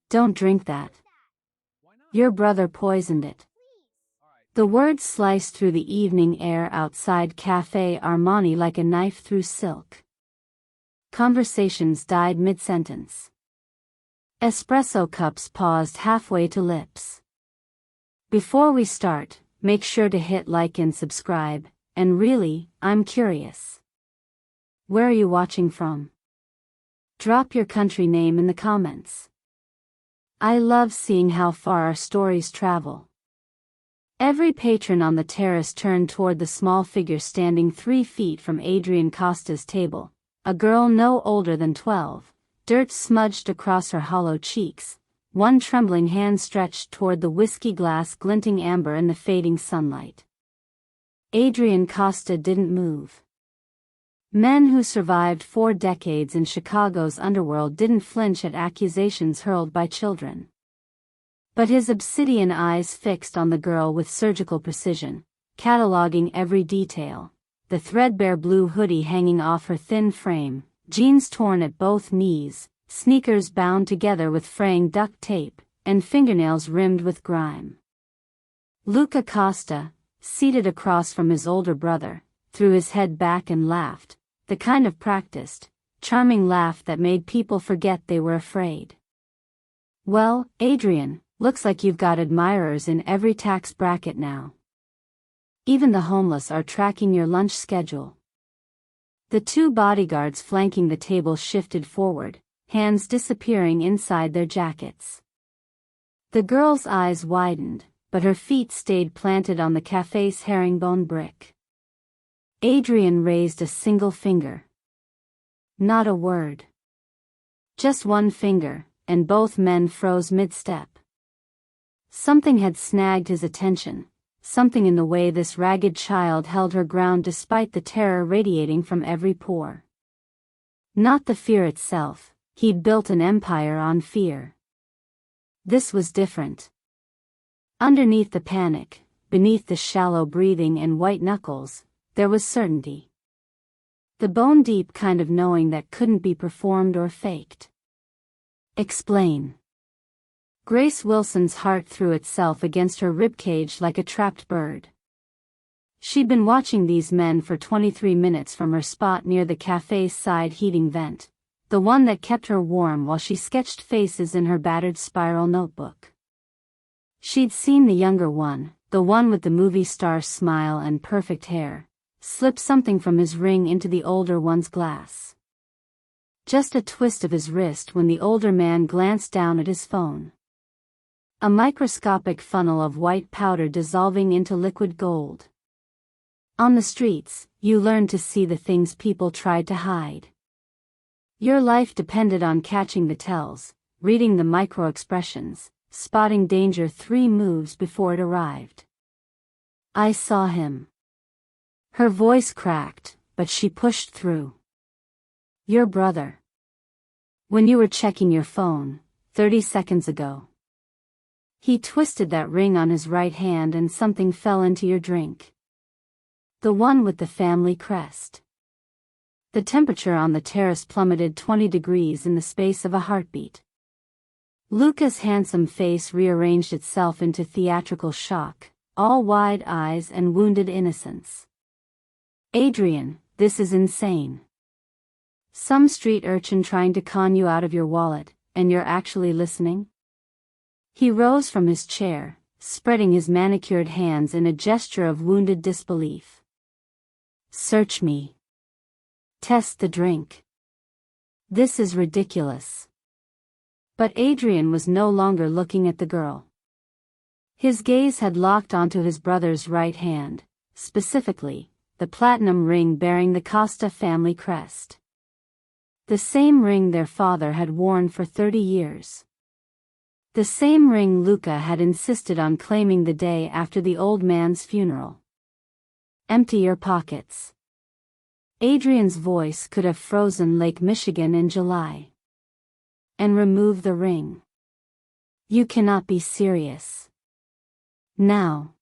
Don't drink that. Your brother poisoned it. The words sliced through the evening air outside Café Armani like a knife through silk. Conversations died mid-sentence. Espresso cups paused halfway to lips. Before we start, make sure to hit like and subscribe, and really, I'm curious. Where are you watching from? Drop your country name in the comments. I love seeing how far our stories travel. Every patron on the terrace turned toward the small figure standing 3 feet from Adrian Costa's table, a girl no older than 12, dirt smudged across her hollow cheeks, one trembling hand stretched toward the whiskey glass glinting amber in the fading sunlight. Adrian Costa didn't move. Men who survived 4 decades in Chicago's underworld didn't flinch at accusations hurled by children. But his obsidian eyes fixed on the girl with surgical precision, cataloging every detail: the threadbare blue hoodie hanging off her thin frame, jeans torn at both knees, sneakers bound together with fraying duct tape, and fingernails rimmed with grime. Luca Costa, seated across from his older brother, threw his head back and laughed, the kind of practiced, charming laugh that made people forget they were afraid. Well, Adrian, looks like you've got admirers in every tax bracket now. Even the homeless are tracking your lunch schedule. The 2 bodyguards flanking the table shifted forward, hands disappearing inside their jackets. The girl's eyes widened, but her feet stayed planted on the cafe's herringbone brick. Adrian raised a single finger. Not a word. Just one finger, and both men froze mid-step. Something had snagged his attention, something in the way this ragged child held her ground despite the terror radiating from every pore. Not the fear itself, he'd built an empire on fear. This was different. Underneath the panic, beneath the shallow breathing and white knuckles, there was certainty. The bone-deep kind of knowing that couldn't be performed or faked. Explain. Grace Wilson's heart threw itself against her ribcage like a trapped bird. She'd been watching these men for 23 minutes from her spot near the cafe's side heating vent, the one that kept her warm while she sketched faces in her battered spiral notebook. She'd seen the younger one, the one with the movie star smile and perfect hair, slip something from his ring into the older one's glass. Just a twist of his wrist when the older man glanced down at his phone. A microscopic funnel of white powder dissolving into liquid gold. On the streets, you learned to see the things people tried to hide. Your life depended on catching the tells, reading the micro-expressions, spotting danger 3 moves before it arrived. I saw him. Her voice cracked, but she pushed through. Your brother. When you were checking your phone, 30 seconds ago. He twisted that ring on his right hand and something fell into your drink. The one with the family crest. The temperature on the terrace plummeted 20 degrees in the space of a heartbeat. Luca's handsome face rearranged itself into theatrical shock, all wide eyes and wounded innocence. Adrian, this is insane. Some street urchin trying to con you out of your wallet, and you're actually listening? He rose from his chair, spreading his manicured hands in a gesture of wounded disbelief. Search me. Test the drink. This is ridiculous. But Adrian was no longer looking at the girl. His gaze had locked onto his brother's right hand, specifically, the platinum ring bearing the Costa family crest. The same ring their father had worn for 30 years. The same ring Luca had insisted on claiming the day after the old man's funeral. Empty your pockets. Adrian's voice could have frozen Lake Michigan in July. And remove the ring. You cannot be serious. Now.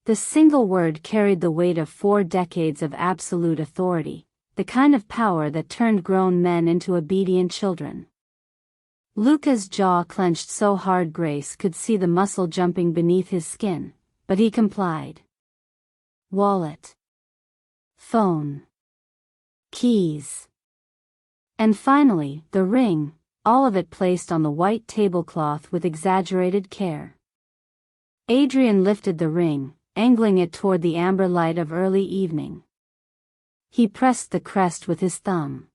The single word carried the weight of 4 decades of absolute authority, the kind of power that turned grown men into obedient children. Luca's jaw clenched so hard Grace could see the muscle jumping beneath his skin, but he complied. Wallet. Phone. Keys. And finally, the ring, all of it placed on the white tablecloth with exaggerated care. Adrian lifted the ring, angling it toward the amber light of early evening. He pressed the crest with his thumb.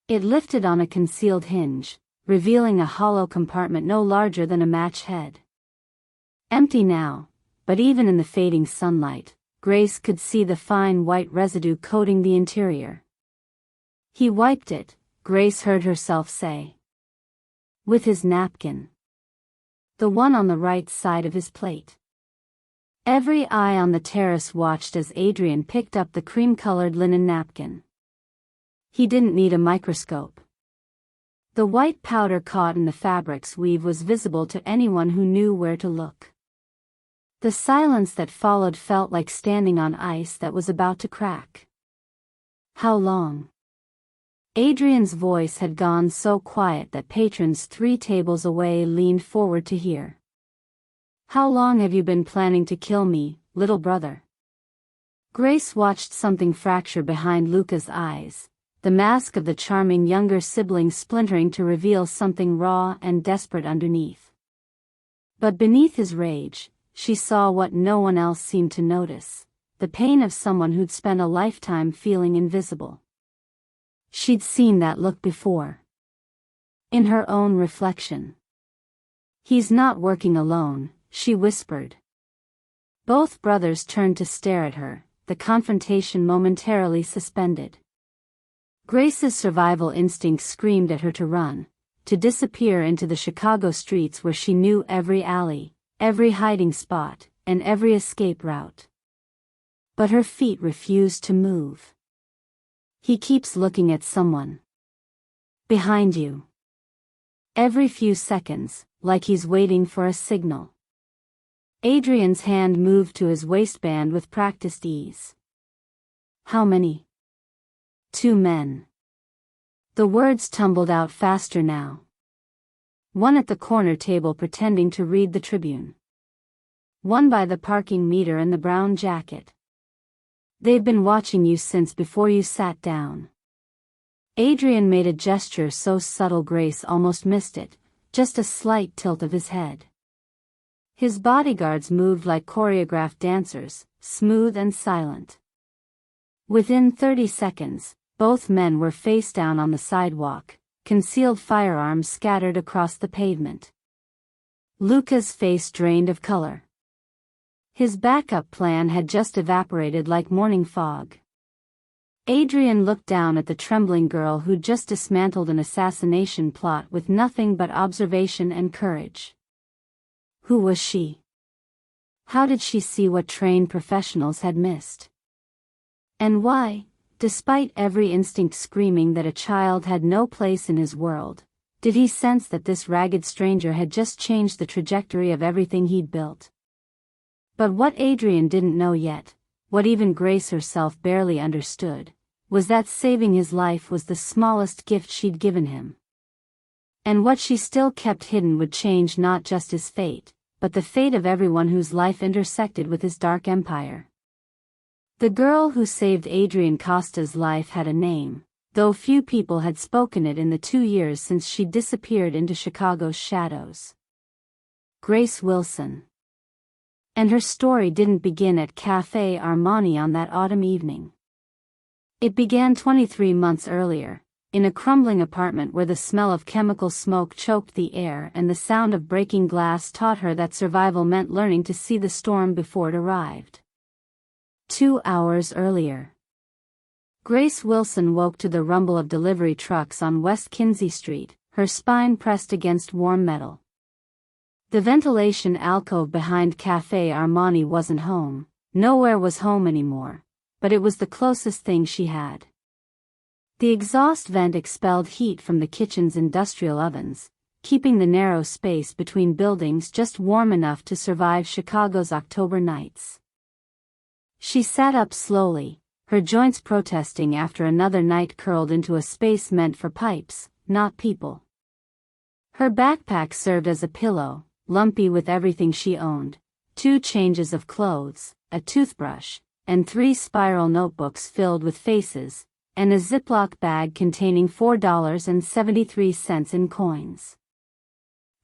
It lifted on a concealed hinge, revealing a hollow compartment no larger than a match head. Empty now, but even in the fading sunlight, Grace could see the fine white residue coating the interior. He wiped it, Grace heard herself say. With his napkin. The one on the right side of his plate. Every eye on the terrace watched as Adrian picked up the cream-colored linen napkin. He didn't need a microscope. The white powder caught in the fabric's weave was visible to anyone who knew where to look. The silence that followed felt like standing on ice that was about to crack. How long? Adrian's voice had gone so quiet that patrons 3 tables away leaned forward to hear. How long have you been planning to kill me, little brother? Grace watched something fracture behind Luca's eyes, the mask of the charming younger sibling splintering to reveal something raw and desperate underneath. But beneath his rage, she saw what no one else seemed to notice, the pain of someone who'd spent a lifetime feeling invisible. She'd seen that look before. In her own reflection. He's not working alone, she whispered. Both brothers turned to stare at her, the confrontation momentarily suspended. Grace's survival instinct screamed at her to run, to disappear into the Chicago streets where she knew every alley, every hiding spot, and every escape route. But her feet refused to move. He keeps looking at someone. Behind you. Every few seconds, like he's waiting for a signal. Adrian's hand moved to his waistband with practiced ease. How many? 2 men. The words tumbled out faster now. One at the corner table pretending to read the Tribune. One by the parking meter in the brown jacket. They've been watching you since before you sat down. Adrian made a gesture so subtle Grace almost missed it, just a slight tilt of his head. His bodyguards moved like choreographed dancers, smooth and silent. Within 30 seconds, both men were face down on the sidewalk, concealed firearms scattered across the pavement. Luca's face drained of color. His backup plan had just evaporated like morning fog. Adrian looked down at the trembling girl who'd just dismantled an assassination plot with nothing but observation and courage. Who was she? How did she see what trained professionals had missed? And why, despite every instinct screaming that a child had no place in his world, did he sense that this ragged stranger had just changed the trajectory of everything he'd built? But what Adrian didn't know yet, what even Grace herself barely understood, was that saving his life was the smallest gift she'd given him. And what she still kept hidden would change not just his fate, but the fate of everyone whose life intersected with his dark empire. The girl who saved Adrian Costa's life had a name, though few people had spoken it in the 2 years since she disappeared into Chicago's shadows. Grace Wilson. And her story didn't begin at Café Armani on that autumn evening. It began 23 months earlier, in a crumbling apartment where the smell of chemical smoke choked the air and the sound of breaking glass taught her that survival meant learning to see the storm before it arrived. 2 hours earlier. Grace Wilson woke to the rumble of delivery trucks on West Kinsey Street, her spine pressed against warm metal. The ventilation alcove behind Café Armani wasn't home, nowhere was home anymore, but it was the closest thing she had. The exhaust vent expelled heat from the kitchen's industrial ovens, keeping the narrow space between buildings just warm enough to survive Chicago's October nights. She sat up slowly, her joints protesting after another night curled into a space meant for pipes, not people. Her backpack served as a pillow, lumpy with everything she owned: 2 changes of clothes, a toothbrush, and 3 spiral notebooks filled with faces, and a Ziploc bag containing $4.73 in coins.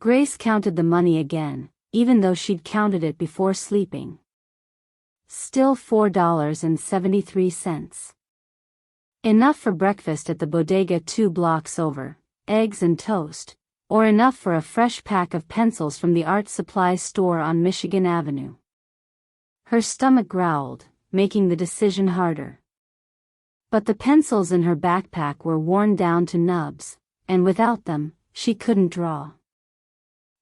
Grace counted the money again, even though she'd counted it before sleeping. Still $4.73. Enough for breakfast at the bodega 2 blocks over, eggs and toast, or enough for a fresh pack of pencils from the art supply store on Michigan Avenue. Her stomach growled, making the decision harder. But the pencils in her backpack were worn down to nubs, and without them, she couldn't draw.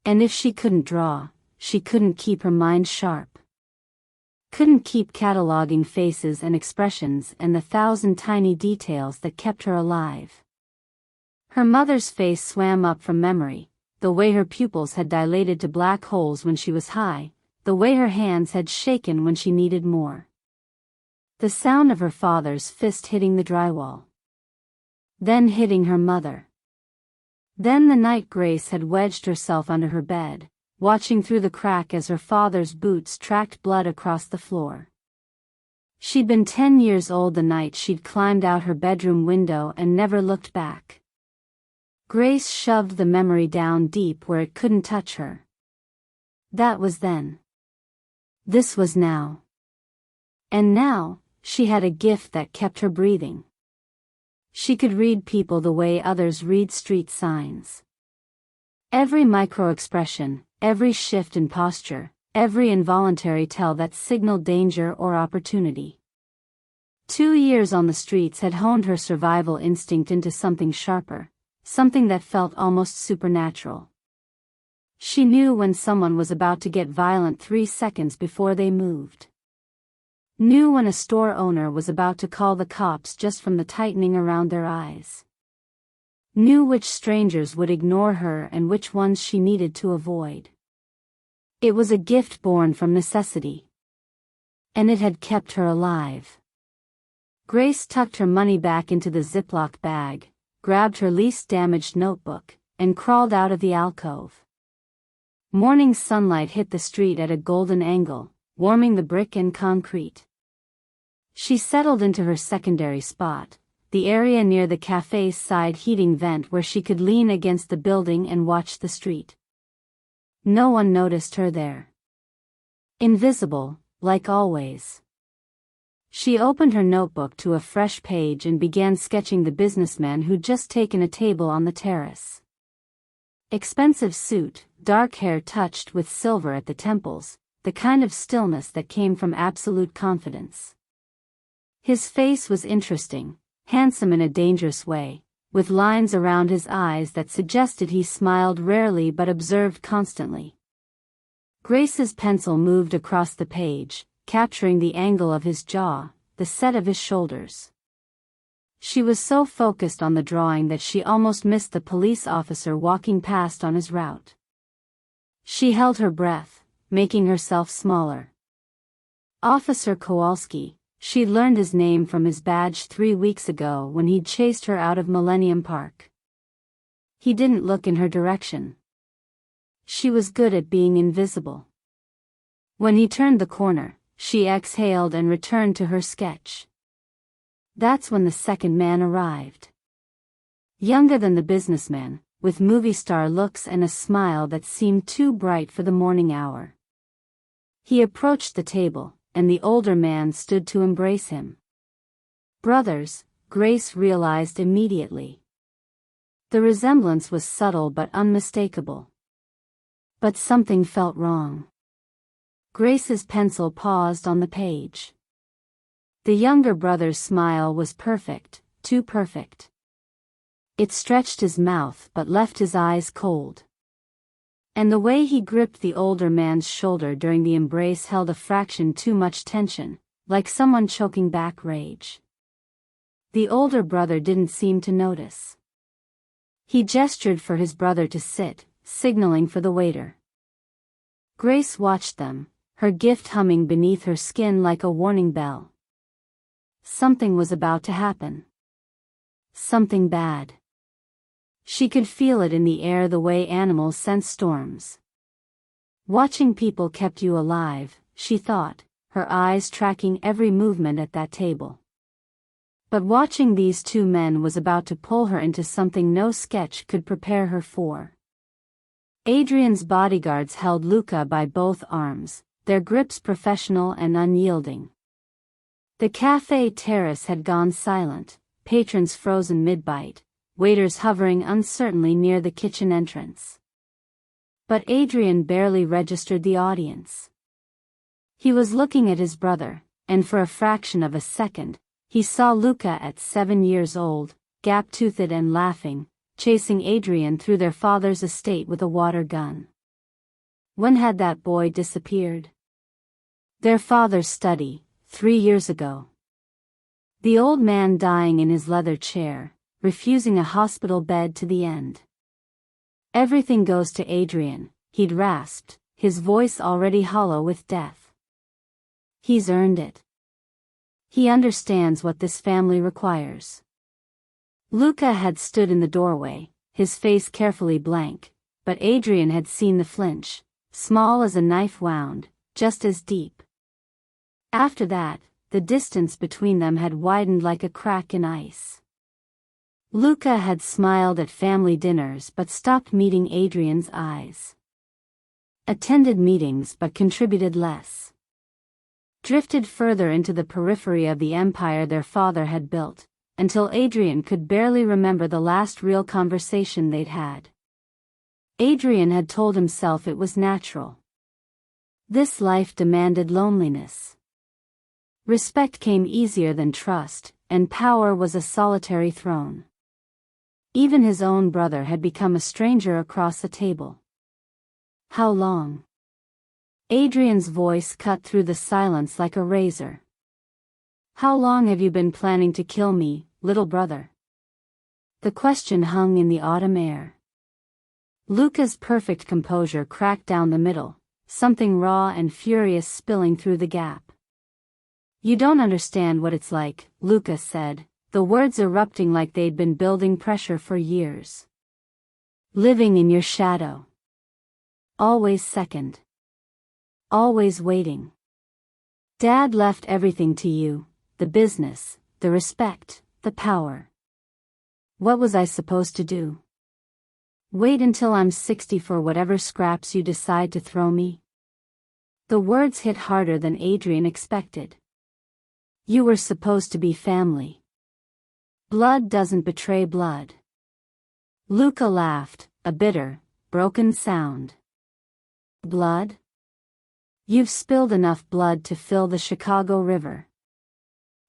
And if she couldn't draw, she couldn't keep her mind sharp. Couldn't keep cataloging faces and expressions and the 1,000 tiny details that kept her alive. Her mother's face swam up from memory, the way her pupils had dilated to black holes when she was high, the way her hands had shaken when she needed more. The sound of her father's fist hitting the drywall. Then hitting her mother. Then the night Grace had wedged herself under her bed, watching through the crack as her father's boots tracked blood across the floor. She'd been 10 years old the night she'd climbed out her bedroom window and never looked back. Grace shoved the memory down deep where it couldn't touch her. That was then. This was now. And now, she had a gift that kept her breathing. She could read people the way others read street signs. Every micro-expression, every shift in posture, every involuntary tell that signaled danger or opportunity. 2 years on the streets had honed her survival instinct into something sharper, something that felt almost supernatural. She knew when someone was about to get violent 3 seconds before they moved. Knew when a store owner was about to call the cops just from the tightening around their eyes. Knew which strangers would ignore her and which ones she needed to avoid. It was a gift born from necessity. And it had kept her alive. Grace tucked her money back into the Ziploc bag, grabbed her least damaged notebook, and crawled out of the alcove. Morning sunlight hit the street at a golden angle, warming the brick and concrete. She settled into her secondary spot, the area near the cafe's side heating vent where she could lean against the building and watch the street. No one noticed her there. Invisible, like always. She opened her notebook to a fresh page and began sketching the businessman who'd just taken a table on the terrace. Expensive suit, dark hair touched with silver at the temples, the kind of stillness that came from absolute confidence. His face was interesting, handsome in a dangerous way, with lines around his eyes that suggested he smiled rarely but observed constantly. Grace's pencil moved across the page, capturing the angle of his jaw, the set of his shoulders. She was so focused on the drawing that she almost missed the police officer walking past on his route. She held her breath, making herself smaller. Officer Kowalski. She'd learned his name from his badge 3 weeks ago when he'd chased her out of Millennium Park. He didn't look in her direction. She was good at being invisible. When he turned the corner, she exhaled and returned to her sketch. That's when the second man arrived. Younger than the businessman, with movie star looks and a smile that seemed too bright for the morning hour. He approached the table, and the older man stood to embrace him. Brothers, Grace realized immediately. The resemblance was subtle but unmistakable. But something felt wrong. Grace's pencil paused on the page. The younger brother's smile was perfect, too perfect. It stretched his mouth but left his eyes cold. And the way he gripped the older man's shoulder during the embrace held a fraction too much tension, like someone choking back rage. The older brother didn't seem to notice. He gestured for his brother to sit, signaling for the waiter. Grace watched them, her gift humming beneath her skin like a warning bell. Something was about to happen. Something bad. She could feel it in the air the way animals sense storms. Watching people kept you alive, she thought, her eyes tracking every movement at that table. But watching these two men was about to pull her into something no sketch could prepare her for. Adrian's bodyguards held Luca by both arms, their grips professional and unyielding. The café terrace had gone silent, patrons frozen mid-bite, waiters hovering uncertainly near the kitchen entrance. But Adrian barely registered the audience. He was looking at his brother, and for a fraction of a second, he saw Luca at 7 years old, gap-toothed and laughing, chasing Adrian through their father's estate with a water gun. When had that boy disappeared? Their father's study, 3 years ago. The old man dying in his leather chair, refusing a hospital bed to the end. Everything goes to Adrian, he'd rasped, his voice already hollow with death. He's earned it. He understands what this family requires. Luca had stood in the doorway, his face carefully blank, but Adrian had seen the flinch, small as a knife wound, just as deep. After that, the distance between them had widened like a crack in ice. Luca had smiled at family dinners but stopped meeting Adrian's eyes. Attended meetings but contributed less. Drifted further into the periphery of the empire their father had built, until Adrian could barely remember the last real conversation they'd had. Adrian had told himself it was natural. This life demanded loneliness. Respect came easier than trust, and power was a solitary throne. Even his own brother had become a stranger across the table. How long? Adrian's voice cut through the silence like a razor. How long have you been planning to kill me, little brother? The question hung in the autumn air. Luca's perfect composure cracked down the middle, something raw and furious spilling through the gap. You don't understand what it's like, Luca said, the words erupting like they'd been building pressure for years. Living in your shadow. Always second. Always waiting. Dad left everything to you, the business, the respect, the power. What was I supposed to do? Wait until I'm 60 for whatever scraps you decide to throw me? The words hit harder than Adrian expected. You were supposed to be family. Blood doesn't betray blood. Luca laughed, a bitter, broken sound. Blood? You've spilled enough blood to fill the Chicago River.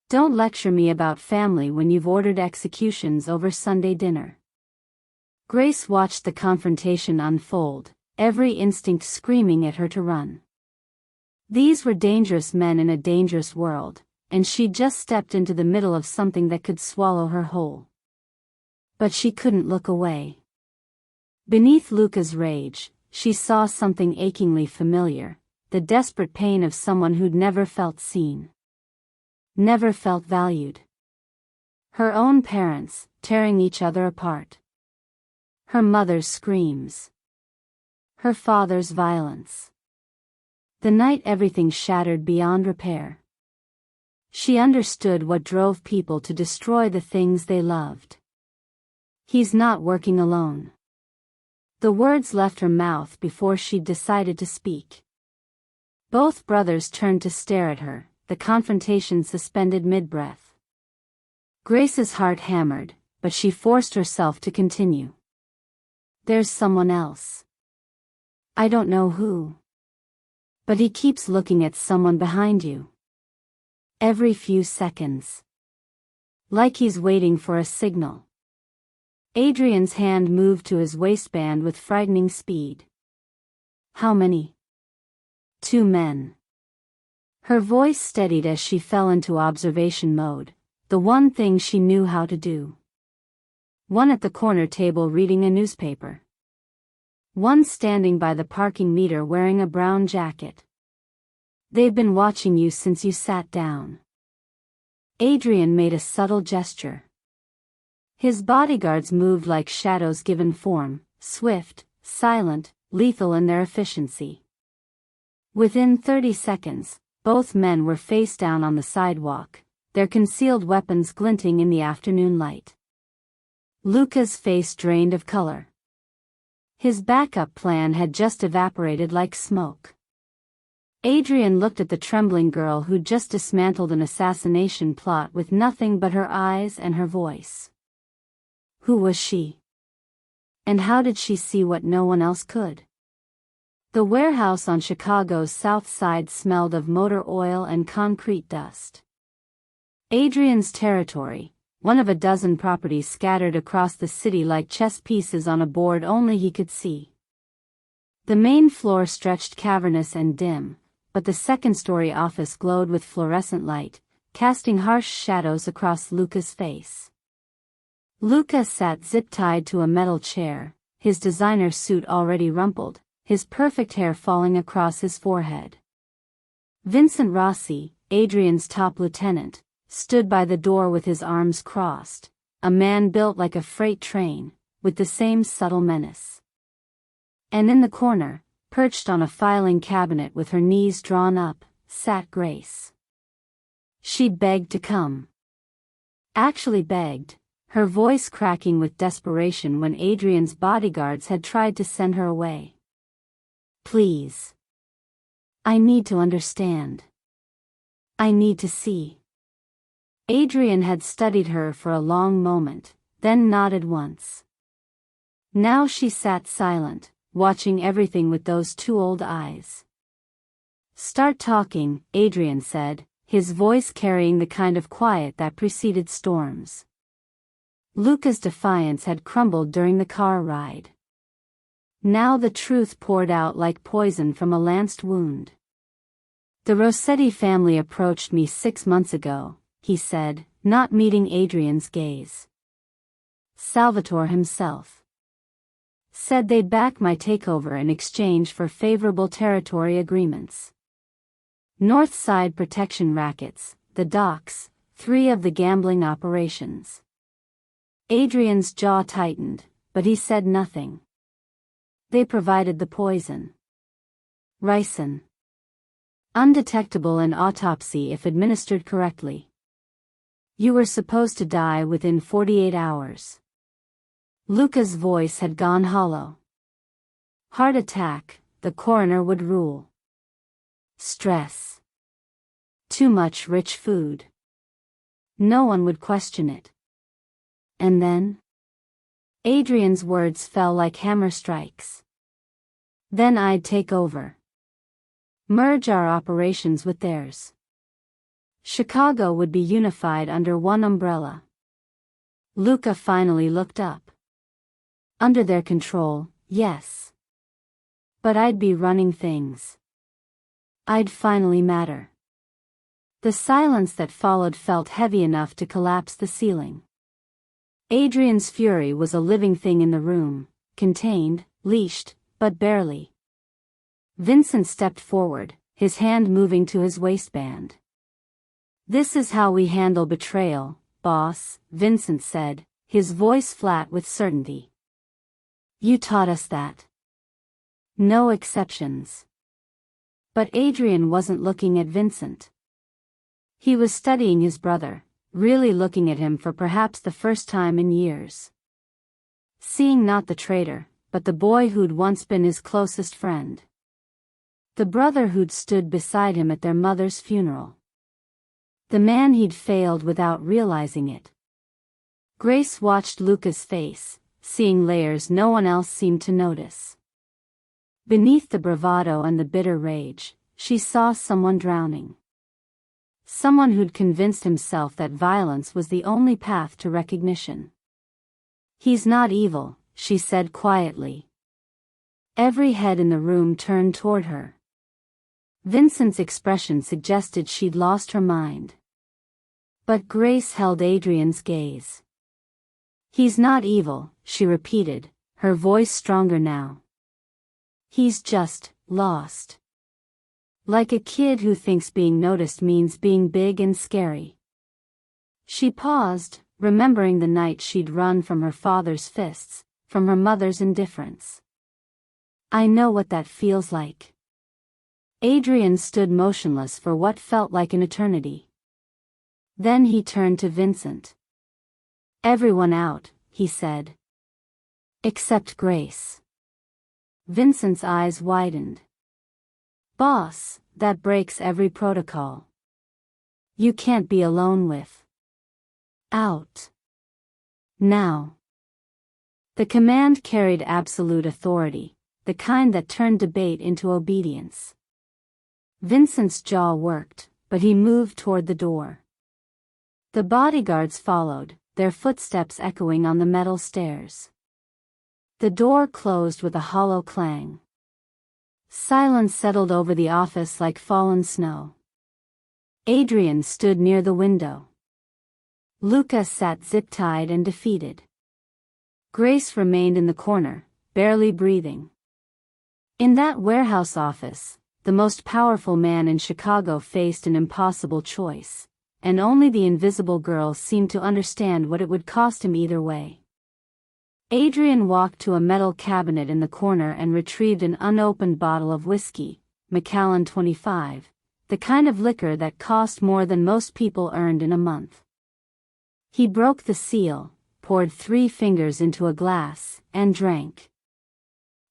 Don't lecture me about family when you've ordered executions over Sunday dinner. Grace watched the confrontation unfold, every instinct screaming at her to run. These were dangerous men in a dangerous world, and she'd just stepped into the middle of something that could swallow her whole. But she couldn't look away. Beneath Luca's rage, she saw something achingly familiar, the desperate pain of someone who'd never felt seen. Never felt valued. Her own parents, tearing each other apart. Her mother's screams. Her father's violence. The night everything shattered beyond repair. She understood what drove people to destroy the things they loved. He's not working alone. The words left her mouth before she'd decided to speak. Both brothers turned to stare at her, the confrontation suspended mid-breath. Grace's heart hammered, but she forced herself to continue. There's someone else. I don't know who. But he keeps looking at someone behind you. Every few seconds. Like he's waiting for a signal. Adrian's hand moved to his waistband with frightening speed. How many? 2 men. Her voice steadied as she fell into observation mode, the one thing she knew how to do. One at the corner table reading a newspaper. One standing by the parking meter wearing a brown jacket. They've been watching you since you sat down. Adrian made a subtle gesture. His bodyguards moved like shadows given form, swift, silent, lethal in their efficiency. Within 30 seconds, both men were face down on the sidewalk, their concealed weapons glinting in the afternoon light. Luca's face drained of color. His backup plan had just evaporated like smoke. Adrian looked at the trembling girl who'd just dismantled an assassination plot with nothing but her eyes and her voice. Who was she? And how did she see what no one else could? The warehouse on Chicago's south side smelled of motor oil and concrete dust. Adrian's territory, one of a dozen properties scattered across the city like chess pieces on a board only he could see. The main floor stretched cavernous and dim, but the second-story office glowed with fluorescent light, casting harsh shadows across Luca's face. Luca sat zip-tied to a metal chair, his designer suit already rumpled, his perfect hair falling across his forehead. Vincent Rossi, Adrian's top lieutenant, stood by the door with his arms crossed, a man built like a freight train, with the same subtle menace. And in the corner, perched on a filing cabinet with her knees drawn up, sat Grace. She begged to come. Actually begged, her voice cracking with desperation when Adrian's bodyguards had tried to send her away. Please. I need to understand. I need to see. Adrian had studied her for a long moment, then nodded once. Now she sat silent, watching everything with those two old eyes. Start talking, Adrian said, his voice carrying the kind of quiet that preceded storms. Luca's defiance had crumbled during the car ride. Now the truth poured out like poison from a lanced wound. The Rossetti family approached me 6 months ago, he said, not meeting Adrian's gaze. Salvatore himself. Said they'd back my takeover in exchange for favorable territory agreements. North Side protection rackets, the docks, 3 of the gambling operations. Adrian's jaw tightened, but he said nothing. They provided the poison. Ricin. Undetectable in autopsy if administered correctly. You were supposed to die within 48 hours. Luca's voice had gone hollow. Heart attack, the coroner would rule. Stress. Too much rich food. No one would question it. And then? Adrian's words fell like hammer strikes. Then I'd take over. Merge our operations with theirs. Chicago would be unified under one umbrella. Luca finally looked up. Under their control, yes. But I'd be running things. I'd finally matter. The silence that followed felt heavy enough to collapse the ceiling. Adrian's fury was a living thing in the room, contained, leashed, but barely. Vincent stepped forward, his hand moving to his waistband. This is how we handle betrayal, boss, Vincent said, his voice flat with certainty. You taught us that. No exceptions. But Adrian wasn't looking at Vincent. He was studying his brother, really looking at him for perhaps the first time in years. Seeing not the traitor, but the boy who'd once been his closest friend. The brother who'd stood beside him at their mother's funeral. The man he'd failed without realizing it. Grace watched Luca's face, seeing layers no one else seemed to notice. Beneath the bravado and the bitter rage, she saw someone drowning. Someone who'd convinced himself that violence was the only path to recognition. He's not evil, she said quietly. Every head in the room turned toward her. Vincent's expression suggested she'd lost her mind. But Grace held Adrian's gaze. He's not evil, she repeated, her voice stronger now. He's just lost. Like a kid who thinks being noticed means being big and scary. She paused, remembering the night she'd run from her father's fists, from her mother's indifference. I know what that feels like. Adrian stood motionless for what felt like an eternity. Then he turned to Vincent. Everyone out, he said. Except Grace. Vincent's eyes widened. Boss, that breaks every protocol. You can't be alone with. Out. Now. The command carried absolute authority, the kind that turned debate into obedience. Vincent's jaw worked, but he moved toward the door. The bodyguards followed, their footsteps echoing on the metal stairs. The door closed with a hollow clang. Silence settled over the office like fallen snow. Adrian stood near the window. Luca sat zip-tied and defeated. Grace remained in the corner, barely breathing. In that warehouse office, the most powerful man in Chicago faced an impossible choice, and only the invisible girl seemed to understand what it would cost him either way. Adrian walked to a metal cabinet in the corner and retrieved an unopened bottle of whiskey, Macallan 25, the kind of liquor that cost more than most people earned in a month. He broke the seal, poured 3 fingers into a glass, and drank.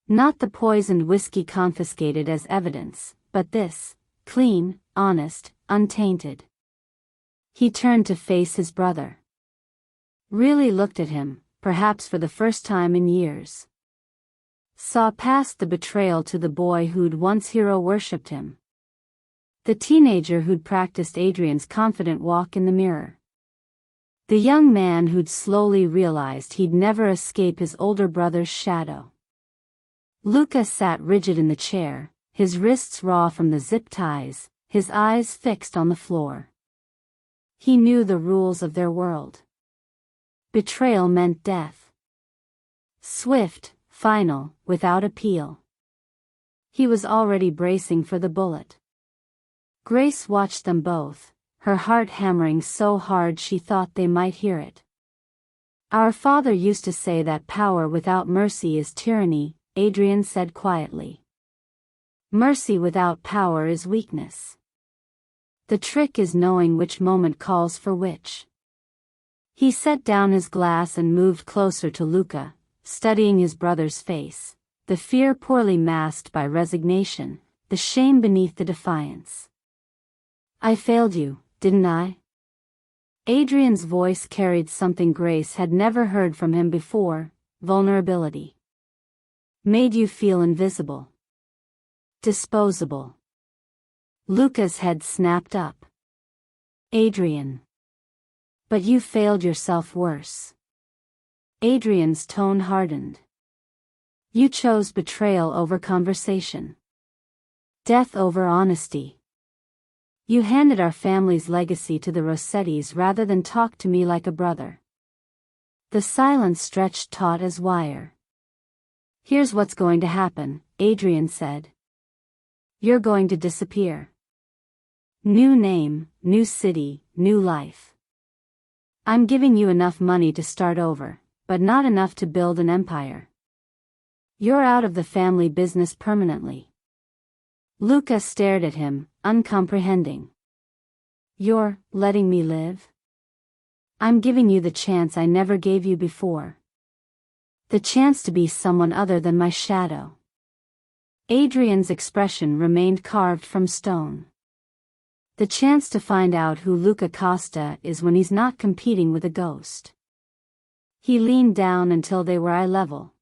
Not the poisoned whiskey confiscated as evidence, but this, clean, honest, untainted. He turned to face his brother. Really looked at him, perhaps for the first time in years. Saw past the betrayal to the boy who'd once hero-worshipped him. The teenager who'd practiced Adrian's confident walk in the mirror. The young man who'd slowly realized he'd never escape his older brother's shadow. Luca sat rigid in the chair, his wrists raw from the zip ties, his eyes fixed on the floor. He knew the rules of their world. Betrayal meant death. Swift, final, without appeal. He was already bracing for the bullet. Grace watched them both, her heart hammering so hard she thought they might hear it. Our father used to say that power without mercy is tyranny, Adrian said quietly. Mercy without power is weakness. The trick is knowing which moment calls for which. He set down his glass and moved closer to Luca, studying his brother's face, the fear poorly masked by resignation, the shame beneath the defiance. I failed you, didn't I? Adrian's voice carried something Grace had never heard from him before, vulnerability. Made you feel invisible. Disposable. Luca's head snapped up. Adrian. But you failed yourself worse. Adrian's tone hardened. You chose betrayal over conversation. Death over honesty. You handed our family's legacy to the Rossettis rather than talk to me like a brother. The silence stretched taut as wire. Here's what's going to happen, Adrian said. You're going to disappear. New name, new city, new life. I'm giving you enough money to start over, but not enough to build an empire. You're out of the family business permanently. Luca stared at him, uncomprehending. You're letting me live? I'm giving you the chance I never gave you before. The chance to be someone other than my shadow. Adrian's expression remained carved from stone. The chance to find out who Luca Costa is when he's not competing with a ghost. He leaned down until they were eye level.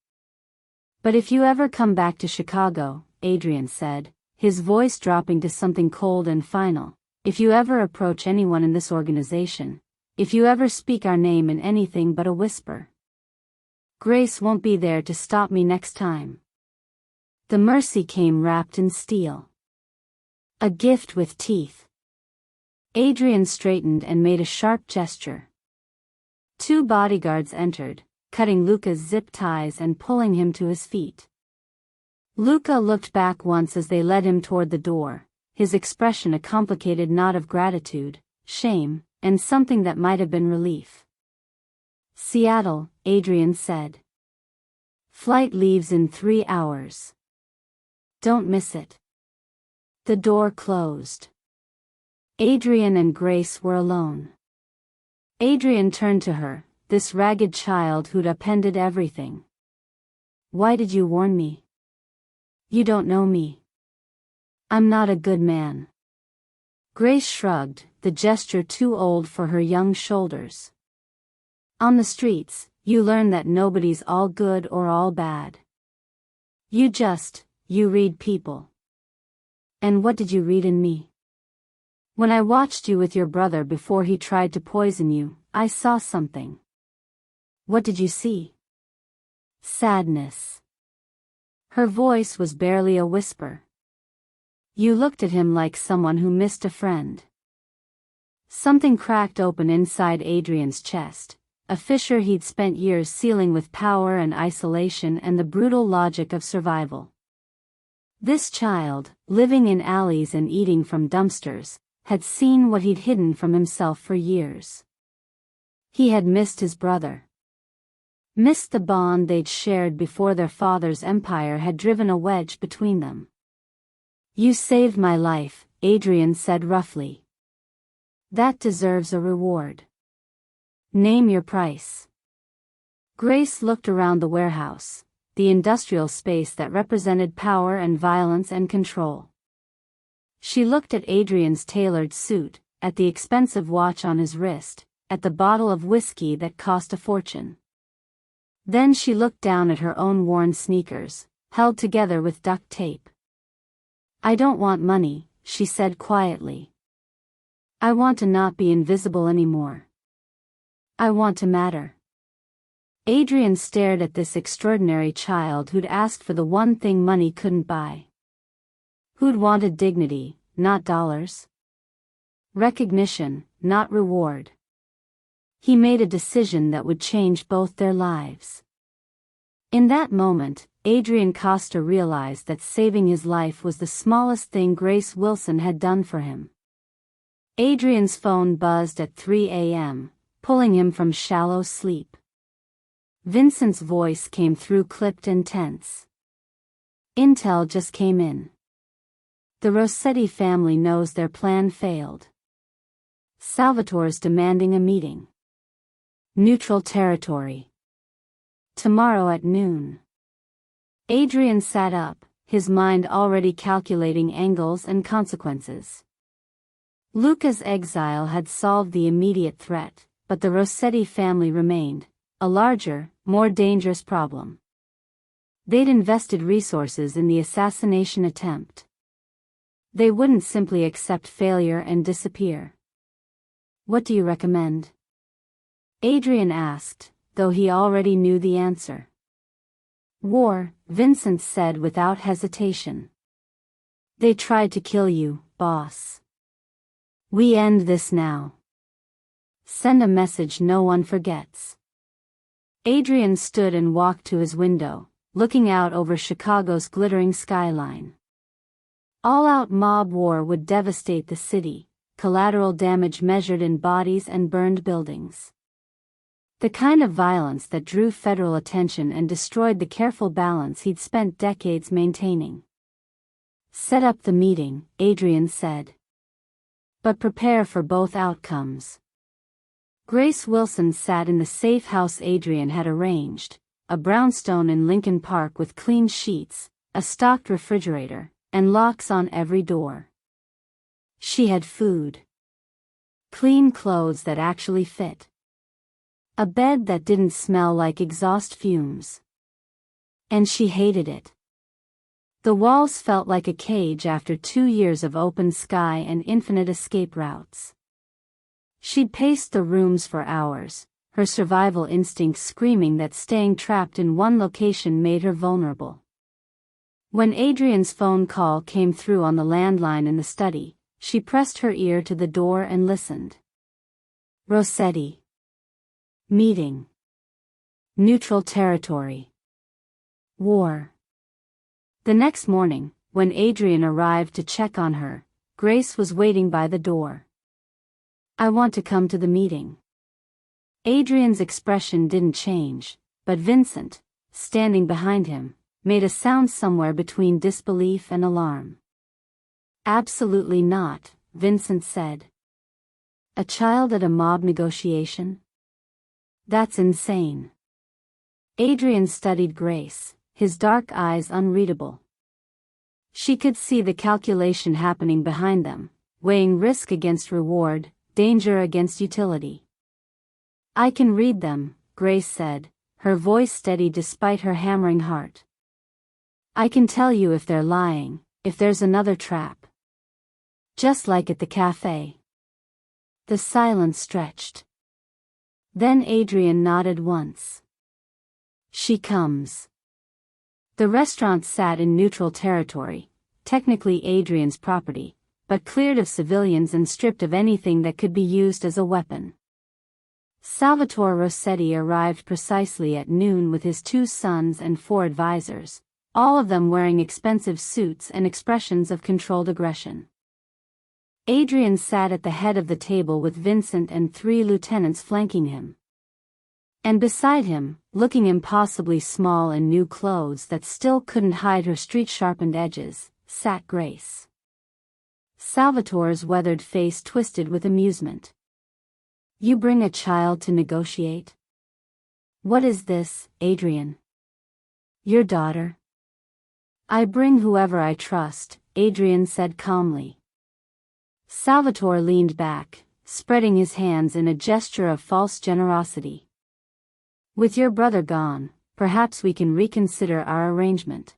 But if you ever come back to Chicago, Adrian said, his voice dropping to something cold and final, if you ever approach anyone in this organization, if you ever speak our name in anything but a whisper, Grace won't be there to stop me next time. The mercy came wrapped in steel. A gift with teeth. Adrian straightened and made a sharp gesture. 2 bodyguards entered, cutting Luca's zip ties and pulling him to his feet. Luca looked back once as they led him toward the door, his expression a complicated knot of gratitude, shame, and something that might have been relief. Seattle, Adrian said. Flight leaves in 3 hours. Don't miss it. The door closed. Adrian and Grace were alone. Adrian turned to her, this ragged child who'd upended everything. Why did you warn me? You don't know me. I'm not a good man. Grace shrugged, the gesture too old for her young shoulders. On the streets, you learn that nobody's all good or all bad. You read people. And what did you read in me? When I watched you with your brother before he tried to poison you, I saw something. What did you see? Sadness. Her voice was barely a whisper. You looked at him like someone who missed a friend. Something cracked open inside Adrian's chest, a fissure he'd spent years sealing with power and isolation and the brutal logic of survival. This child, living in alleys and eating from dumpsters, had seen what he'd hidden from himself for years. He had missed his brother. Missed the bond they'd shared before their father's empire had driven a wedge between them. You saved my life, Adrian said roughly. That deserves a reward. Name your price. Grace looked around the warehouse, the industrial space that represented power and violence and control. She looked at Adrian's tailored suit, at the expensive watch on his wrist, at the bottle of whiskey that cost a fortune. Then she looked down at her own worn sneakers, held together with duct tape. I don't want money, she said quietly. I want to not be invisible anymore. I want to matter. Adrian stared at this extraordinary child who'd asked for the one thing money couldn't buy. Who'd wanted dignity, not dollars. Recognition, not reward. He made a decision that would change both their lives. In that moment, Adrian Costa realized that saving his life was the smallest thing Grace Wilson had done for him. Adrian's phone buzzed at 3 a.m., pulling him from shallow sleep. Vincent's voice came through clipped and tense. Intel just came in. The Rossetti family knows their plan failed. Salvatore's demanding a meeting. Neutral territory. Tomorrow at noon. Adrian sat up, his mind already calculating angles and consequences. Luca's exile had solved the immediate threat, but the Rossetti family remained, a larger, more dangerous problem. They'd invested resources in the assassination attempt. They wouldn't simply accept failure and disappear. What do you recommend? Adrian asked, though he already knew the answer. War, Vincent said without hesitation. They tried to kill you, boss. We end this now. Send a message no one forgets. Adrian stood and walked to his window, looking out over Chicago's glittering skyline. All-out mob war would devastate the city, collateral damage measured in bodies and burned buildings. The kind of violence that drew federal attention and destroyed the careful balance he'd spent decades maintaining. Set up the meeting, Adrian said. But prepare for both outcomes. Grace Wilson sat in the safe house Adrian had arranged, a brownstone in Lincoln Park with clean sheets, a stocked refrigerator, and locks on every door. She had food. Clean clothes that actually fit. A bed that didn't smell like exhaust fumes. And she hated it. The walls felt like a cage after 2 years of open sky and infinite escape routes. She'd paced the rooms for hours, her survival instinct screaming that staying trapped in one location made her vulnerable. When Adrian's phone call came through on the landline in the study, she pressed her ear to the door and listened. Rossetti. Meeting. Neutral territory. War. The next morning, when Adrian arrived to check on her, Grace was waiting by the door. I want to come to the meeting. Adrian's expression didn't change, but Vincent, standing behind him, made a sound somewhere between disbelief and alarm. Absolutely not, Vincent said. A child at a mob negotiation? That's insane. Adrian studied Grace, his dark eyes unreadable. She could see the calculation happening behind them, weighing risk against reward, danger against utility. I can read them, Grace said, her voice steady despite her hammering heart. I can tell you if they're lying, if there's another trap. Just like at the cafe. The silence stretched. Then Adrian nodded once. She comes. The restaurant sat in neutral territory, technically Adrian's property, but cleared of civilians and stripped of anything that could be used as a weapon. Salvatore Rossetti arrived precisely at noon with his 2 sons and 4 advisors, all of them wearing expensive suits and expressions of controlled aggression. Adrian sat at the head of the table with Vincent and 3 lieutenants flanking him. And beside him, looking impossibly small in new clothes that still couldn't hide her street-sharpened edges, sat Grace. Salvatore's weathered face twisted with amusement. You bring a child to negotiate? What is this, Adrian? Your daughter? I bring whoever I trust, Adrian said calmly. Salvatore leaned back, spreading his hands in a gesture of false generosity. With your brother gone, perhaps we can reconsider our arrangement.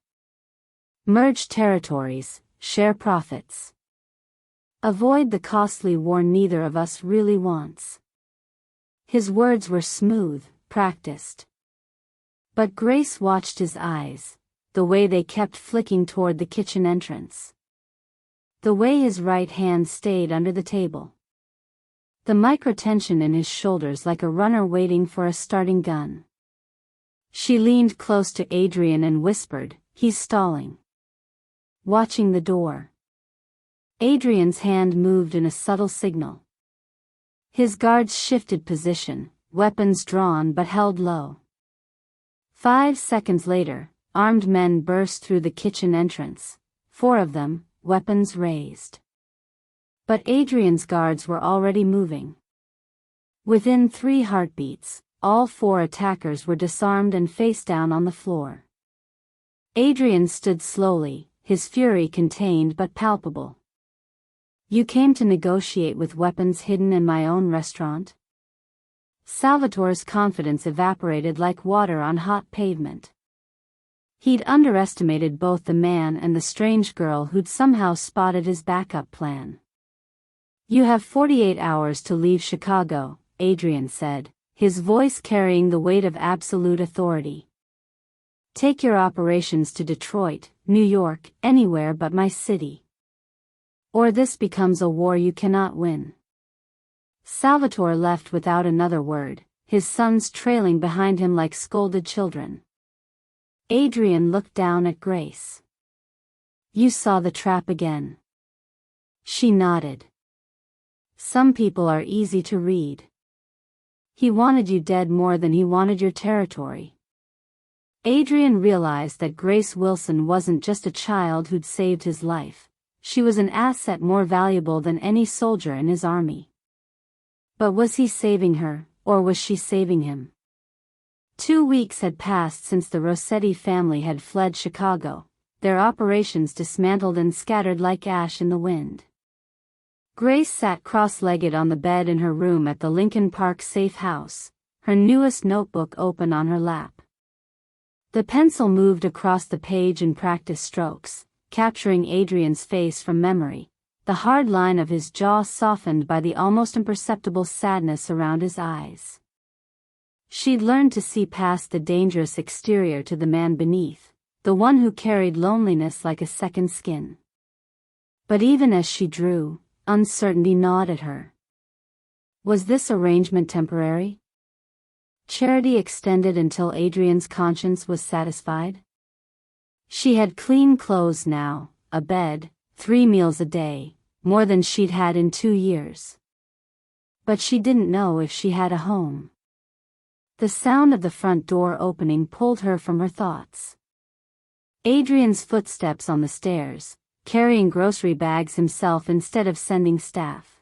Merge territories, share profits. Avoid the costly war neither of us really wants. His words were smooth, practiced. But Grace watched his eyes, the way they kept flicking toward the kitchen entrance. The way his right hand stayed under the table. The microtension in his shoulders like a runner waiting for a starting gun. She leaned close to Adrian and whispered, he's stalling. Watching the door. Adrian's hand moved in a subtle signal. His guards shifted position, weapons drawn but held low. 5 seconds later, armed men burst through the kitchen entrance, 4 of them, weapons raised. But Adrian's guards were already moving. Within 3 heartbeats, all 4 attackers were disarmed and face down on the floor. Adrian stood slowly, his fury contained but palpable. You came to negotiate with weapons hidden in my own restaurant? Salvatore's confidence evaporated like water on hot pavement. He'd underestimated both the man and the strange girl who'd somehow spotted his backup plan. You have 48 hours to leave Chicago, Adrian said, his voice carrying the weight of absolute authority. Take your operations to Detroit, New York, anywhere but my city. Or this becomes a war you cannot win. Salvatore left without another word, his sons trailing behind him like scolded children. Adrian looked down at Grace. You saw the trap again. She nodded. Some people are easy to read. He wanted you dead more than he wanted your territory. Adrian realized that Grace Wilson wasn't just a child who'd saved his life. She was an asset more valuable than any soldier in his army. But was he saving her, or was she saving him? 2 weeks had passed since the Rossetti family had fled Chicago, their operations dismantled and scattered like ash in the wind. Grace sat cross-legged on the bed in her room at the Lincoln Park safe house, her newest notebook open on her lap. The pencil moved across the page in practice strokes, capturing Adrian's face from memory, the hard line of his jaw softened by the almost imperceptible sadness around his eyes. She'd learned to see past the dangerous exterior to the man beneath, the one who carried loneliness like a second skin. But even as she drew, uncertainty gnawed at her. Was this arrangement temporary? Charity extended until Adrian's conscience was satisfied? She had clean clothes now, a bed, 3 meals a day, more than she'd had in 2 years. But she didn't know if she had a home. The sound of the front door opening pulled her from her thoughts. Adrian's footsteps on the stairs, carrying grocery bags himself instead of sending staff.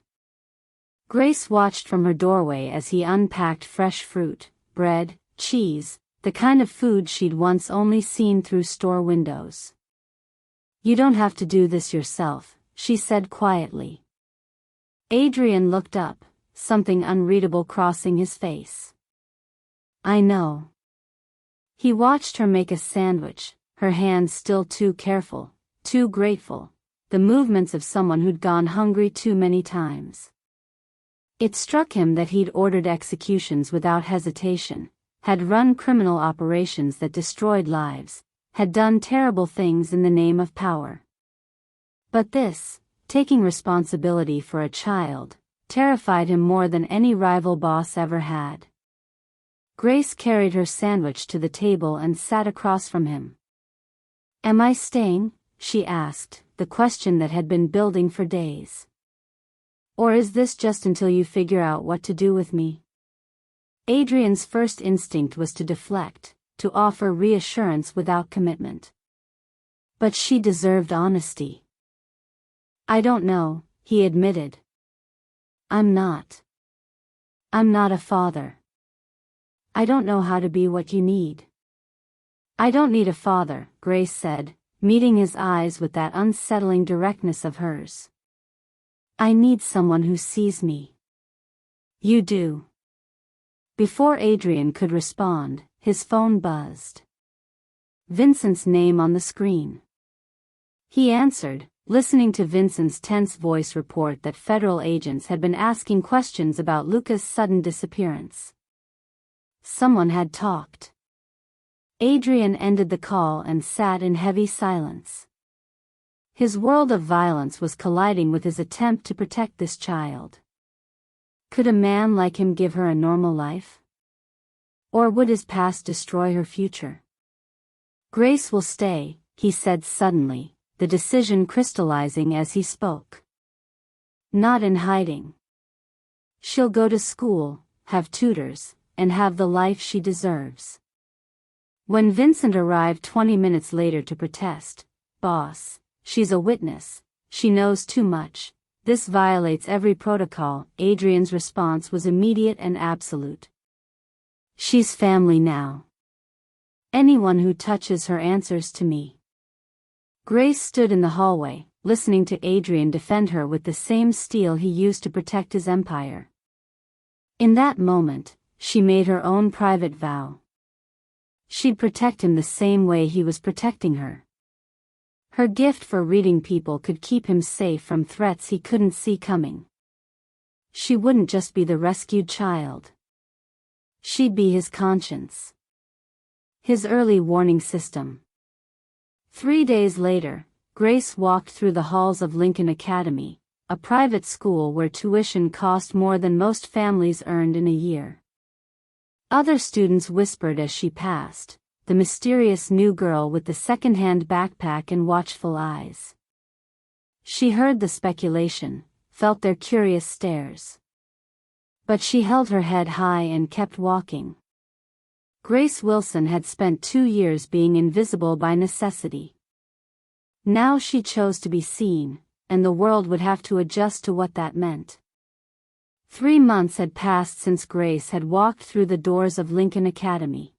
Grace watched from her doorway as he unpacked fresh fruit, bread, cheese, the kind of food she'd once only seen through store windows. "You don't have to do this yourself," she said quietly. Adrian looked up, something unreadable crossing his face. "I know." He watched her make a sandwich, her hands still too careful, too grateful, the movements of someone who'd gone hungry too many times. It struck him that he'd ordered executions without hesitation, had run criminal operations that destroyed lives, had done terrible things in the name of power. But this, taking responsibility for a child, terrified him more than any rival boss ever had. Grace carried her sandwich to the table and sat across from him. "Am I staying?" she asked, the question that had been building for days. "Or is this just until you figure out what to do with me?" Adrian's first instinct was to deflect, to offer reassurance without commitment. But she deserved honesty. "I don't know," he admitted. I'm not a father. I don't know how to be what you need." "I don't need a father," Grace said, meeting his eyes with that unsettling directness of hers. "I need someone who sees me." "You do." Before Adrian could respond, his phone buzzed. Vincent's name on the screen. He answered, listening to Vincent's tense voice report that federal agents had been asking questions about Luca's sudden disappearance. Someone had talked. Adrian ended the call and sat in heavy silence. His world of violence was colliding with his attempt to protect this child. Could a man like him give her a normal life? Or would his past destroy her future? "Grace will stay," he said suddenly, the decision crystallizing as he spoke. "Not in hiding. She'll go to school, have tutors, and have the life she deserves." When Vincent arrived 20 minutes later to protest, "Boss, she's a witness, she knows too much. This violates every protocol," Adrian's response was immediate and absolute. "She's family now. Anyone who touches her answers to me." Grace stood in the hallway, listening to Adrian defend her with the same steel he used to protect his empire. In that moment, she made her own private vow. She'd protect him the same way he was protecting her. Her gift for reading people could keep him safe from threats he couldn't see coming. She wouldn't just be the rescued child. She'd be his conscience. His early warning system. 3 days later, Grace walked through the halls of Lincoln Academy, a private school where tuition cost more than most families earned in a year. Other students whispered as she passed, the mysterious new girl with the second-hand backpack and watchful eyes. She heard the speculation, felt their curious stares. But she held her head high and kept walking. Grace Wilson had spent 2 years being invisible by necessity. Now she chose to be seen, and the world would have to adjust to what that meant. 3 months had passed since Grace had walked through the doors of Lincoln Academy.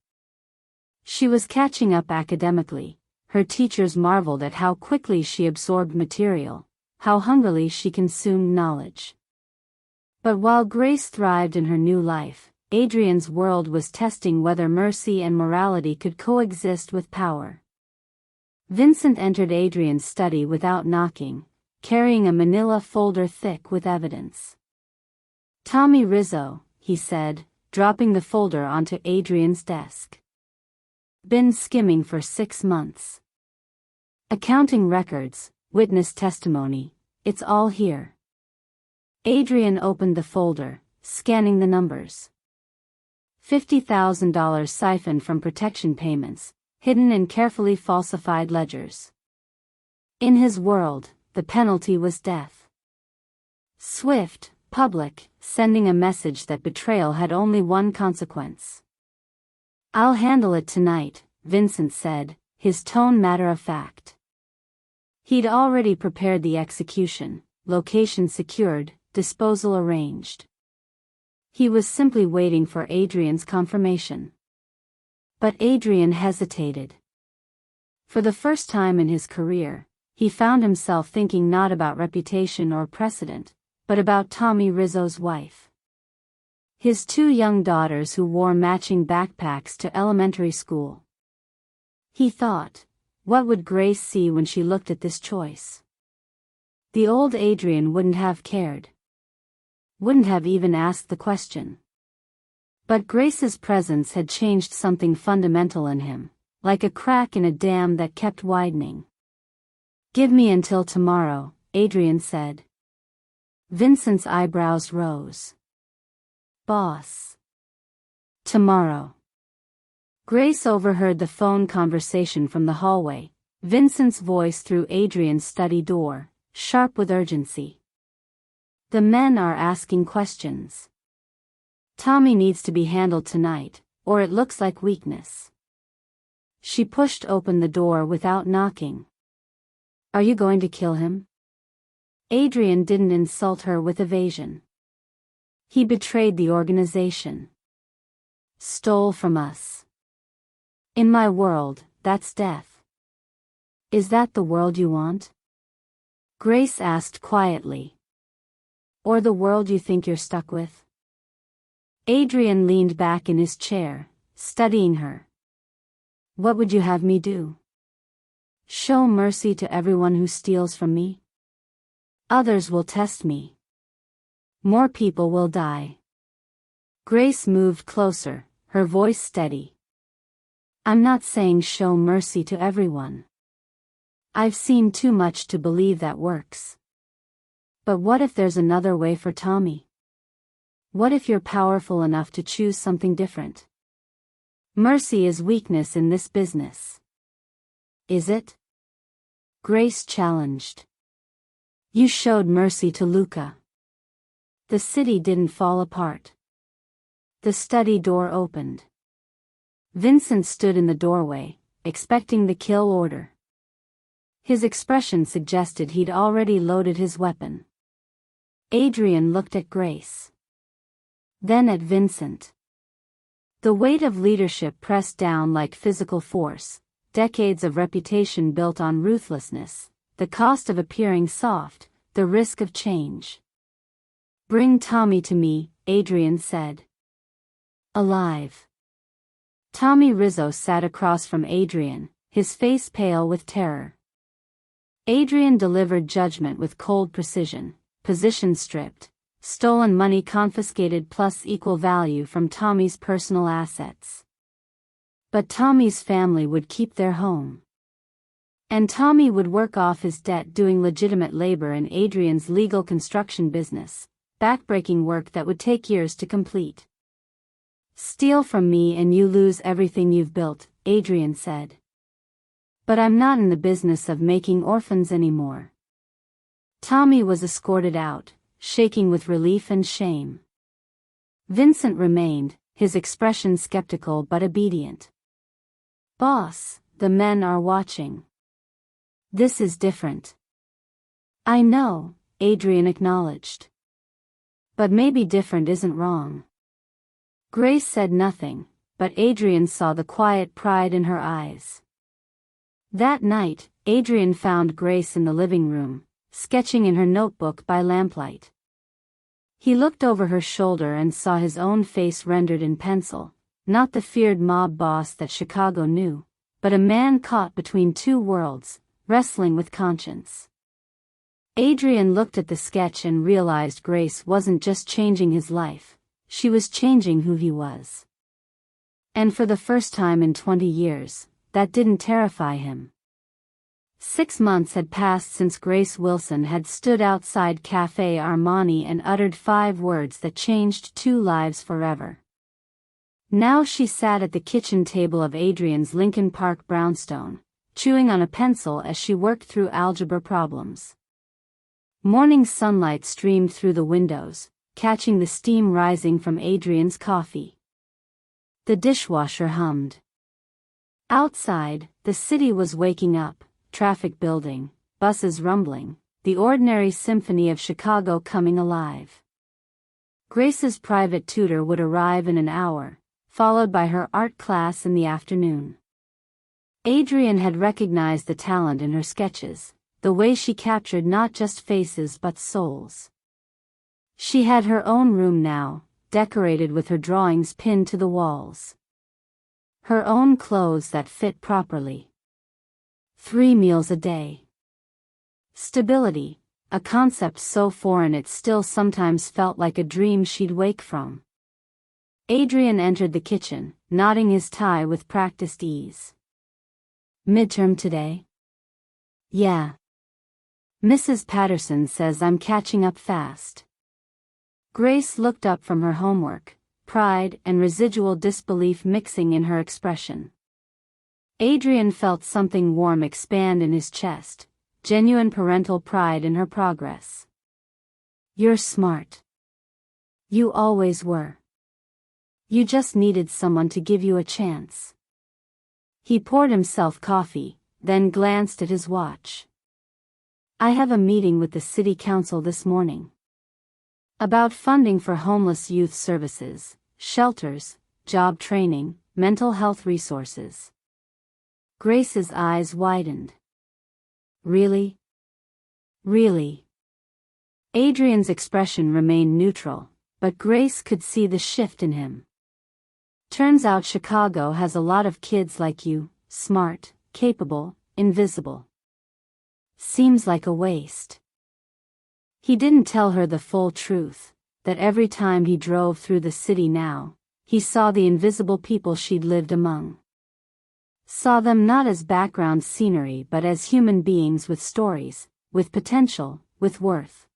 She was catching up academically. Her teachers marveled at how quickly she absorbed material, how hungrily she consumed knowledge. But while Grace thrived in her new life, Adrian's world was testing whether mercy and morality could coexist with power. Vincent entered Adrian's study without knocking, carrying a manila folder thick with evidence. "Tommy Rizzo," he said, dropping the folder onto Adrian's desk. "Been skimming for 6 months. Accounting records, witness testimony, it's all here." Adrian opened the folder, scanning the numbers. $50,000 siphoned from protection payments, hidden in carefully falsified ledgers. In his world, the penalty was death. Swift, public, sending a message that betrayal had only one consequence. I'll handle it tonight, Vincent said, his tone matter-of-fact. He'd already prepared the execution, location secured, disposal arranged. He was simply waiting for Adrian's confirmation. But Adrian hesitated. For the first time in his career, he found himself thinking not about reputation or precedent, but about Tommy Rizzo's wife. His 2 young daughters who wore matching backpacks to elementary school. He thought, what would Grace see when she looked at this choice? The old Adrian wouldn't have cared. Wouldn't have even asked the question. But Grace's presence had changed something fundamental in him, like a crack in a dam that kept widening. Give me until tomorrow, Adrian said. Vincent's eyebrows rose. Boss. Tomorrow. Grace overheard the phone conversation from the hallway, Vincent's voice through Adrian's study door, sharp with urgency. The men are asking questions. Tommy needs to be handled tonight, or it looks like weakness. She pushed open the door without knocking. Are you going to kill him? Adrian didn't insult her with evasion. He betrayed the organization. Stole from us. In my world, that's death. Is that the world you want? Grace asked quietly. Or the world you think you're stuck with? Adrian leaned back in his chair, studying her. What would you have me do? Show mercy to everyone who steals from me? Others will test me. More people will die. Grace moved closer, her voice steady. I'm not saying show mercy to everyone. I've seen too much to believe that works. But what if there's another way for Tommy? What if you're powerful enough to choose something different? Mercy is weakness in this business. Is it? Grace challenged. You showed mercy to Luca. The city didn't fall apart. The study door opened. Vincent stood in the doorway, expecting the kill order. His expression suggested he'd already loaded his weapon. Adrian looked at Grace. Then at Vincent. The weight of leadership pressed down like physical force, decades of reputation built on ruthlessness, the cost of appearing soft, the risk of change. Bring Tommy to me, Adrian said. Alive. Tommy Rizzo sat across from Adrian, his face pale with terror. Adrian delivered judgment with cold precision, position stripped, stolen money confiscated plus equal value from Tommy's personal assets. But Tommy's family would keep their home. And Tommy would work off his debt doing legitimate labor in Adrian's legal construction business, backbreaking work that would take years to complete. Steal from me and you lose everything you've built, Adrian said. But I'm not in the business of making orphans anymore. Tommy was escorted out, shaking with relief and shame. Vincent remained, his expression skeptical but obedient. Boss, the men are watching. This is different. I know, Adrian acknowledged. But maybe different isn't wrong. Grace said nothing, but Adrian saw the quiet pride in her eyes. That night, Adrian found Grace in the living room, sketching in her notebook by lamplight. He looked over her shoulder and saw his own face rendered in pencil, not the feared mob boss that Chicago knew, but a man caught between 2 worlds, wrestling with conscience. Adrian looked at the sketch and realized Grace wasn't just changing his life. She was changing who he was. And for the first time in 20 years, that didn't terrify him. 6 months had passed since Grace Wilson had stood outside Cafe Armani and uttered 5 words that changed 2 lives forever. Now she sat at the kitchen table of Adrian's Lincoln Park brownstone, chewing on a pencil as she worked through algebra problems. Morning sunlight streamed through the windows, catching the steam rising from Adrian's coffee. The dishwasher hummed. Outside, the city was waking up, traffic building, buses rumbling, the ordinary symphony of Chicago coming alive. Grace's private tutor would arrive in an hour, followed by her art class in the afternoon. Adrian had recognized the talent in her sketches, the way she captured not just faces but souls. She had her own room now, decorated with her drawings pinned to the walls. Her own clothes that fit properly. 3 meals a day. Stability, a concept so foreign it still sometimes felt like a dream she'd wake from. Adrian entered the kitchen, knotting his tie with practiced ease. Midterm today? Yeah. Mrs. Patterson says I'm catching up fast. Grace looked up from her homework, pride and residual disbelief mixing in her expression. Adrian felt something warm expand in his chest, genuine parental pride in her progress. You're smart. You always were. You just needed someone to give you a chance. He poured himself coffee, then glanced at his watch. I have a meeting with the city council this morning. About funding for homeless youth services, shelters, job training, mental health resources. Grace's eyes widened. Really? Really? Adrian's expression remained neutral, but Grace could see the shift in him. Turns out Chicago has a lot of kids like you, smart, capable, invisible. Seems like a waste. He didn't tell her the full truth, that every time he drove through the city now, he saw the invisible people she'd lived among. Saw them not as background scenery but as human beings with stories, with potential, with worth.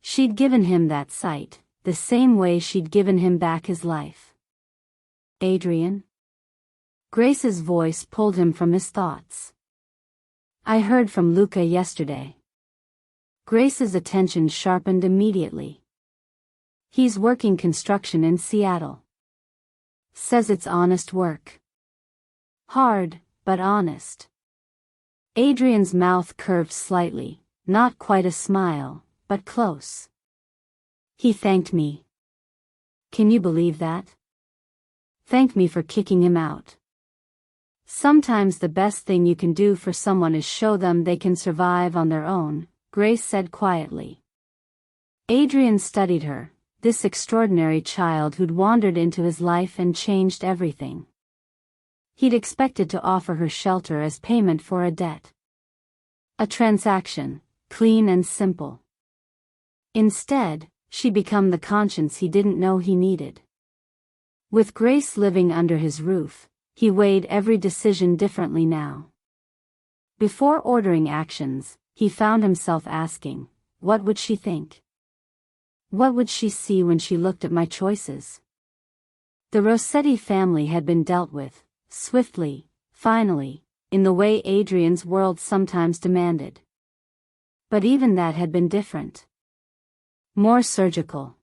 She'd given him that sight, the same way she'd given him back his life. Adrian? Grace's voice pulled him from his thoughts. I heard from Luca yesterday. Grace's attention sharpened immediately. He's working construction in Seattle. Says it's honest work. Hard, but honest. Adrian's mouth curved slightly, not quite a smile, but close. He thanked me. Can you believe that? Thanked me for kicking him out. Sometimes the best thing you can do for someone is show them they can survive on their own, Grace said quietly. Adrian studied her, this extraordinary child who'd wandered into his life and changed everything. He'd expected to offer her shelter as payment for a debt. A transaction, clean and simple. Instead, she'd become the conscience he didn't know he needed. With Grace living under his roof, he weighed every decision differently now. Before ordering actions, he found himself asking, what would she think? What would she see when she looked at my choices? The Rossetti family had been dealt with, swiftly, finally, in the way Adrian's world sometimes demanded. But even that had been different. More surgical.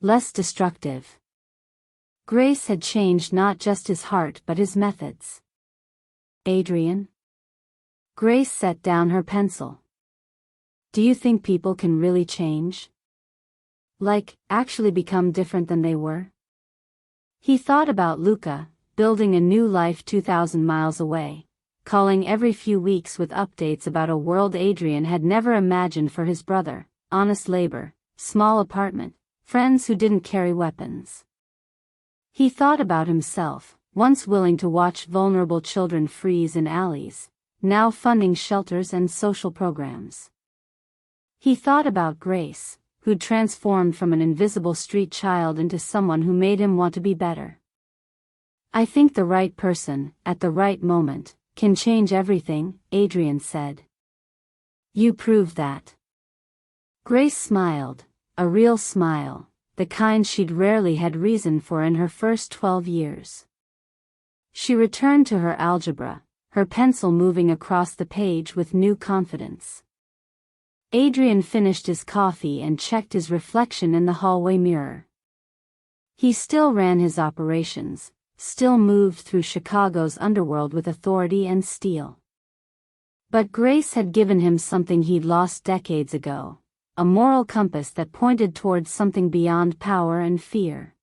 Less destructive. Grace had changed not just his heart but his methods. Adrian? Grace set down her pencil. Do you think people can really change? Like, actually become different than they were? He thought about Luca, building a new life 2,000 miles away, calling every few weeks with updates about a world Adrian had never imagined for his brother, honest labor, small apartment, friends who didn't carry weapons. He thought about himself, once willing to watch vulnerable children freeze in alleys, now funding shelters and social programs. He thought about Grace, who'd transformed from an invisible street child into someone who made him want to be better. I think the right person, at the right moment, can change everything, Adrian said. You proved that. Grace smiled, a real smile, the kind she'd rarely had reason for in her first 12 years. She returned to her algebra, her pencil moving across the page with new confidence. Adrian finished his coffee and checked his reflection in the hallway mirror. He still ran his operations, still moved through Chicago's underworld with authority and steel. But Grace had given him something he'd lost decades ago, a moral compass that pointed towards something beyond power and fear.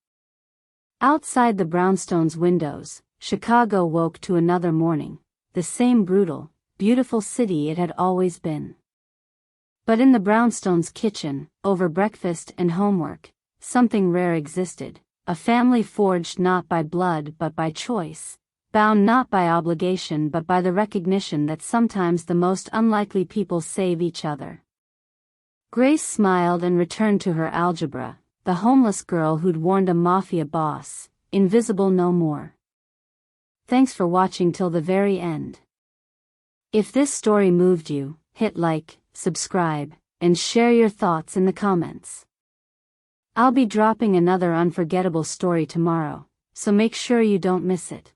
Outside the brownstones' windows, Chicago woke to another morning, the same brutal, beautiful city it had always been. But in the brownstones' kitchen, over breakfast and homework, something rare existed, a family forged not by blood but by choice, bound not by obligation but by the recognition that sometimes the most unlikely people save each other. Grace smiled and returned to her algebra, the homeless girl who'd warned a mafia boss, invisible no more. Thanks for watching till the very end. If this story moved you, hit like, subscribe, and share your thoughts in the comments. I'll be dropping another unforgettable story tomorrow, so make sure you don't miss it.